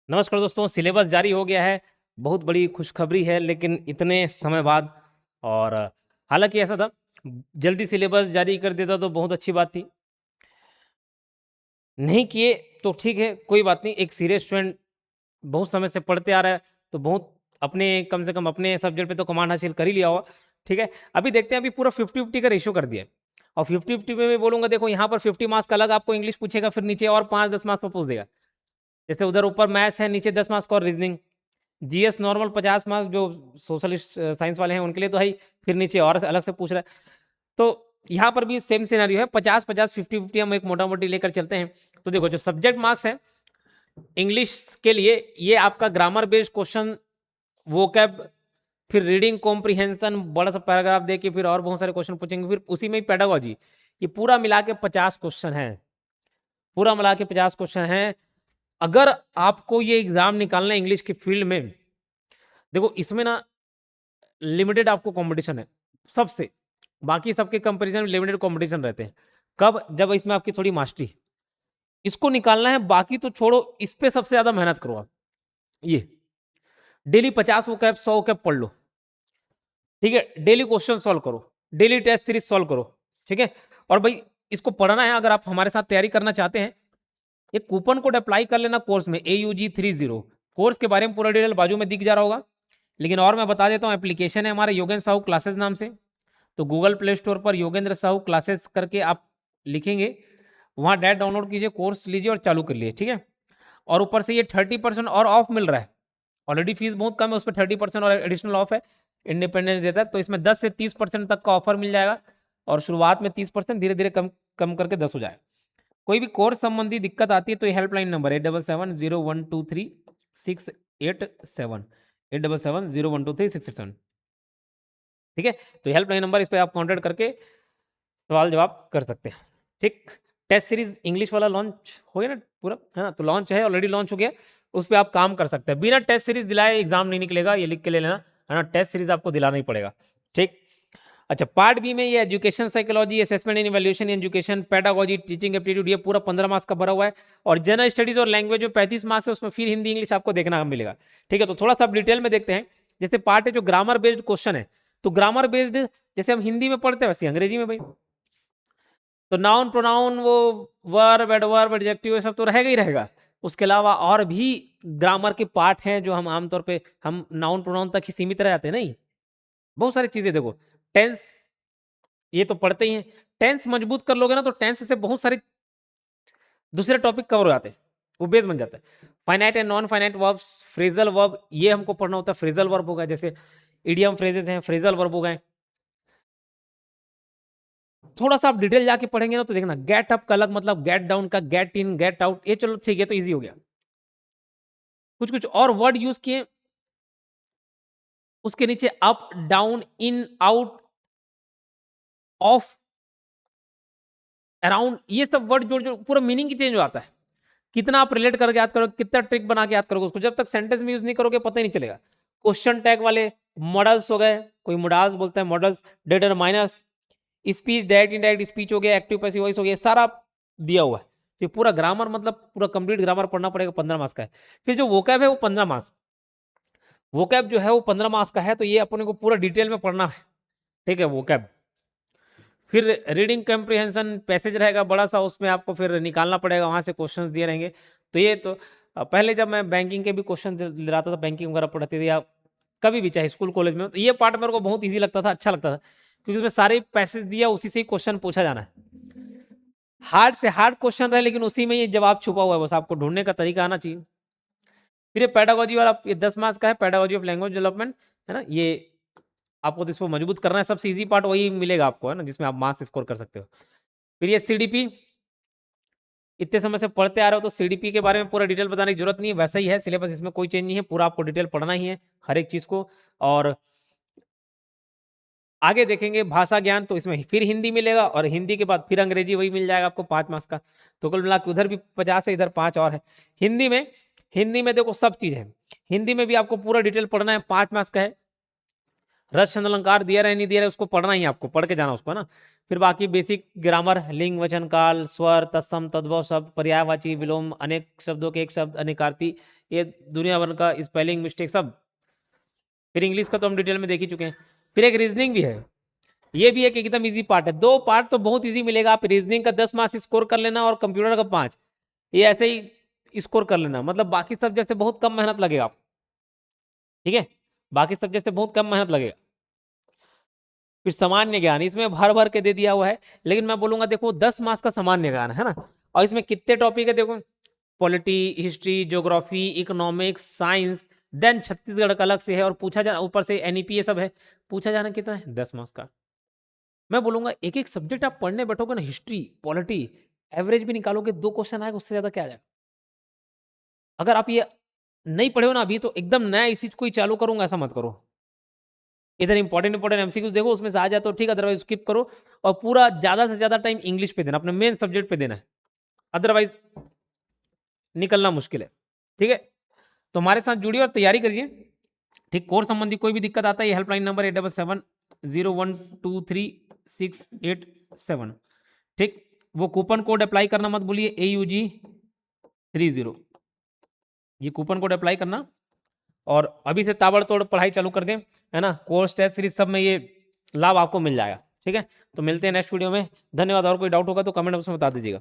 नमस्कार दोस्तों, सिलेबस जारी हो गया है। बहुत बड़ी खुशखबरी है, लेकिन इतने समय बाद। और हालांकि ऐसा था, जल्दी सिलेबस जारी कर देता तो बहुत अच्छी बात थी। नहीं किए तो ठीक है, कोई बात नहीं। एक सीरियस स्टूडेंट बहुत समय से पढ़ते आ रहा है, तो बहुत अपने कम से कम अपने सब्जेक्ट पे तो कमांड हासिल कर ही लिया होगा। ठीक है, अभी देखते हैं। अभी पूरा 50-50 का रेशियो कर दिया है। और 50-50 में मैं बोलूंगा, देखो यहाँ पर 50 मार्क्स का अलग आपको इंग्लिश पूछेगा, फिर नीचे और 5-10 मार्क्स पर पूछ देगा। जैसे उधर ऊपर मैथ्स है, नीचे 10 मार्क्स का और रीजनिंग। जीएस नॉर्मल 50 मार्क्स जो सोशलिस्ट साइंस वाले हैं उनके लिए तो है ही, फिर नीचे और अलग से पूछ रहा है। तो यहाँ पर भी सेम सिनेरियो है, 50-50 50-50 हम एक मोटा मोटी लेकर चलते हैं। तो देखो, जो सब्जेक्ट मार्क्स है इंग्लिश के लिए, ये आपका ग्रामर बेस्ड क्वेश्चन, वोकैब, फिर रीडिंग कॉम्प्रिहेंशन, बड़ा सा पैराग्राफ दे के फिर और बहुत सारे क्वेश्चन पूछेंगे, फिर उसी में ही पेडागोजी। ये पूरा मिला के 50 क्वेश्चन है। पूरा मिला के 50 क्वेश्चन है। अगर आपको ये एग्जाम निकालना है इंग्लिश के फील्ड में, देखो इसमें ना लिमिटेड आपको कंपटीशन है सबसे। बाकी सबके कंपैरिजन में लिमिटेड कंपटीशन रहते हैं। कब? जब इसमें आपकी थोड़ी मास्टरी, इसको निकालना है। बाकी तो छोड़ो, इस पे सबसे ज्यादा मेहनत करो आप। ये डेली 50 वो कैप 100 कैप पढ़ लो। ठीक है, डेली क्वेश्चन सॉल्व करो, डेली टेस्ट सीरीज सॉल्व करो। ठीक है, और भाई इसको पढ़ना है। अगर आप हमारे साथ तैयारी करना चाहते हैं, एक कूपन कोड अप्लाई कर लेना कोर्स में, AUG30। कोर्स के बारे में पूरा डिटेल बाजू में दिख जा रहा होगा, लेकिन और मैं बता देता हूँ। एप्लीकेशन है हमारे योगेंद्र साहू क्लासेस नाम से। तो गूगल प्ले स्टोर पर योगेंद्र साहू क्लासेस करके आप लिखेंगे, वहाँ डायरेक्ट डाउनलोड कीजिए, कोर्स लीजिए और चालू कर लिए। ठीक है, और ऊपर से ये 30% और ऑफ मिल रहा है। ऑलरेडी फीस बहुत कम है, उस पर 30% और एडिशनल ऑफ है। इंडिपेंडेंस डे तक तो इसमें 10 से 30% तक का ऑफर मिल जाएगा। और शुरुआत में 30%, धीरे धीरे कम कम करके 10 हो जाएगा। कोई भी कोर्स संबंधी दिक्कत आती है तो ये हेल्पलाइन नंबर 8770123687, 8770123687। ठीक है, तो हेल्पलाइन नंबर, इस पर आप कॉन्टेक्ट करके सवाल जवाब कर सकते हैं। ठीक, टेस्ट सीरीज इंग्लिश वाला लॉन्च हो गया ना पूरा, है ना? तो लॉन्च है, ऑलरेडी लॉन्च हो गया। उस पर आप काम कर सकते हैं। बिना टेस्ट सीरीज दिलाए एग्जाम नहीं निकलेगा, ये लिख के ले लेना, है ना? टेस्ट सीरीज आपको दिलाना ही पड़ेगा। ठीक, अच्छा। पार्ट बी में ये education psychology, assessment and evaluation, education, pedagogy, teaching aptitude, ये पूरा 15 मार्क्स का भरा हुआ है। और जनरल स्टडीज और लैंग्वेज में 35 मार्क्स है, उसमें फिर हिंदी इंग्लिश आपको देखना मिलेगा। ठीक है, तो थोड़ा सा डिटेल में देखते हैं। जैसे पार्ट है जो ग्रामर बेस्ड क्वेश्चन है, तो ग्रामर बेस्ड जैसे हम हिंदी में पढ़ते हैं वैसे अंग्रेजी में भाई। तो नाउन प्रोनाउन, वो वर्ब एडवर्ब एडजेक्टिव, ये सब तो रहेगा ही रहेगा। उसके अलावा और भी ग्रामर के पार्ट हैं जो हम आमतौर पे हम नाउन प्रोनाउन तक ही सीमित रह जाते हैं। नहीं, बहुत सारी चीजें देखो। टेंस, ये तो पढ़ते ही हैं। टेंस मजबूत कर लोगे ना, तो टेंस से बहुत सारे दूसरे टॉपिक कवर हो जाते हैं, वो बेस बन जाता है। Finite and non finite verbs, phrasal verb, ये हमको पढ़ना होता है। फ्रेजल वर्ब होगा, जैसे इडियम फ्रेजेस हैं, फ्रेजल वर्ब हो गए। थोड़ा सा आप डिटेल जाके पढ़ेंगे ना, तो देखना, गेट अप का अलग मतलब, गेट डाउन का, गेट इन, गेट आउट, ये चलो ठीक है, तो इजी हो गया। कुछ कुछ और वर्ड यूज किए उसके नीचे, up down in out of around, ये सब वर्ड जोड़ जो पूरा मीनिंग ही चेंज हो जाता है। कितना आप रिलेट करके याद करोगे, कितना ट्रिक बना के याद करोगे उसको, जब तक सेंटेंस में यूज नहीं करोगे पता ही नहीं चलेगा। क्वेश्चन टैग वाले मॉडल्स हो गए, कोई मॉडल्स बोलता है, models, determiners, speech, direct indirect speech हो गया, एक्टिव पैसिव वॉइस हो गया, सारा दिया हुआ है। तो पूरा ग्रामर मतलब पूरा कंप्लीट ग्रामर पढ़ना पड़ेगा, 15 मार्क्स का है। फिर जो वोकैब है वो 15 मार्क्स, वोकैब जो है वो 15 मार्क्स का है, तो ये अपने को पूरा डिटेल में पढ़ना है। ठीक है, वोकैब। फिर रीडिंग कम्प्रिहेंशन पैसेज रहेगा बड़ा सा, उसमें आपको फिर निकालना पड़ेगा, वहां से क्वेश्चंस दिए रहेंगे। तो ये तो पहले जब मैं बैंकिंग के भी क्वेश्चन दिलाता था, बैंकिंग वगैरह पढ़ती थी, या कभी भी चाहे स्कूल कॉलेज में, तो ये पार्ट मेरे को बहुत ईजी लगता था, अच्छा लगता था, क्योंकि उसमें सारे पैसेज दिया, उसी से ही क्वेश्चन पूछा जाना है। हार्ड से हार्ड क्वेश्चन रहे, लेकिन उसी में ये जवाब छुपा हुआ है, बस आपको ढूंढने का तरीका आना चाहिए। फिर ये पेडागोजी वाला, ये 10 मार्क्स का है, पेडागोजी ऑफ लैंग्वेज डेवलपमेंट, है ना? ये आपको तो इसको मजबूत करना है, सबसे इजी पार्ट वही मिलेगा आपको, है ना, जिसमें आप मार्क्स स्कोर कर सकते हो। फिर ये सीडीपी, इतने समय से पढ़ते आ रहे हो तो सीडीपी के बारे में पूरा डिटेल बताने की जरूरत नहीं है, वैसा ही है सिलेबस, इसमें कोई चेंज नहीं है, पूरा आपको डिटेल पढ़ना ही है हर एक चीज को। और आगे देखेंगे भाषा ज्ञान, तो इसमें फिर हिंदी मिलेगा, और हिंदी के बाद फिर अंग्रेजी वही मिल जाएगा आपको 5 मार्क्स का। तो कुल मिला के उधर भी 50 है, इधर 5 और है। हिंदी में, हिंदी में देखो सब चीज है। हिंदी में भी आपको पूरा डिटेल पढ़ना है, 5 मार्क्स का है। रस छंद अलंकार दिया रहे नहीं दिया रहे उसको पढ़ना ही आपको, पढ़ के जाना उसको, है ना। फिर बाकी बेसिक ग्रामर, लिंग वचन काल, स्वर, तत्सम तद्भव शब्द, पर्यायवाची, विलोम, अनेक शब्दों के एक शब्द, अनेकार्थी, ये दुनिया भर का स्पेलिंग मिस्टेक सब। फिर इंग्लिश का तो हम डिटेल में देख ही चुके हैं। फिर एक रीजनिंग भी है, ये भी एक एकदम इजी पार्ट है। दो पार्ट तो बहुत इजी मिलेगा, आप रीजनिंग का 10 मार्क्स स्कोर कर लेना और कंप्यूटर का 5, ये ऐसे ही स्कोर कर लेना, मतलब बाकी सब्जेक्ट से बहुत कम मेहनत लगेगा आप, ठीक है, बाकी सब्जेक्ट से बहुत कम मेहनत लगेगा। फिर सामान्य ज्ञान, इसमें भर भर के दे दिया हुआ है, लेकिन मैं बोलूंगा देखो 10 मार्क्स का सामान्य ज्ञान है ना, और इसमें कितने टॉपिक है देखो, polity, history, geography, economics, science, then Chhattisgarh का अलग से है, और पूछा जाना ऊपर से एनईपी, ये सब है, पूछा जाना कितना है 10 मार्क्स का। मैं बोलूंगा एक एक सब्जेक्ट आप पढ़ने बैठोगे ना, हिस्ट्री, पॉलिटी, एवरेज भी निकालोगे 2 क्वेश्चन आएगा, उससे ज्यादा क्या आ जाएगा। अगर आप ये नहीं पढ़े हो ना अभी, तो एकदम नया इसी चीज को ही चालू करूंगा ऐसा मत करो। इधर इंपॉर्टेंट एमसीक्यूज देखो, उसमें से आ जाए तो ठीक, अदरवाइज स्किप करो, और पूरा ज्यादा से ज्यादा टाइम इंग्लिश पे देना, अपने मेन सब्जेक्ट पे देना है, अदरवाइज निकलना मुश्किल है, ठीक है। तो हमारे साथ जुड़िए और तैयारी करिए, ठीक। कोर्स संबंधी कोई भी दिक्कत आता है, ये हेल्पलाइन नंबर 8770123687, ठीक। वो कूपन कोड अप्लाई करना मत भूलिए, AUG30, ये कूपन कोड अप्लाई करना, और अभी से ताबड़तोड़ पढ़ाई चालू कर दें, है ना। कोर्स टेस्ट सीरीज सब में ये लाभ आपको मिल जाएगा, ठीक है। तो मिलते हैं नेक्स्ट वीडियो में, धन्यवाद। और कोई डाउट होगा तो कमेंट बॉक्स में बता दीजिएगा।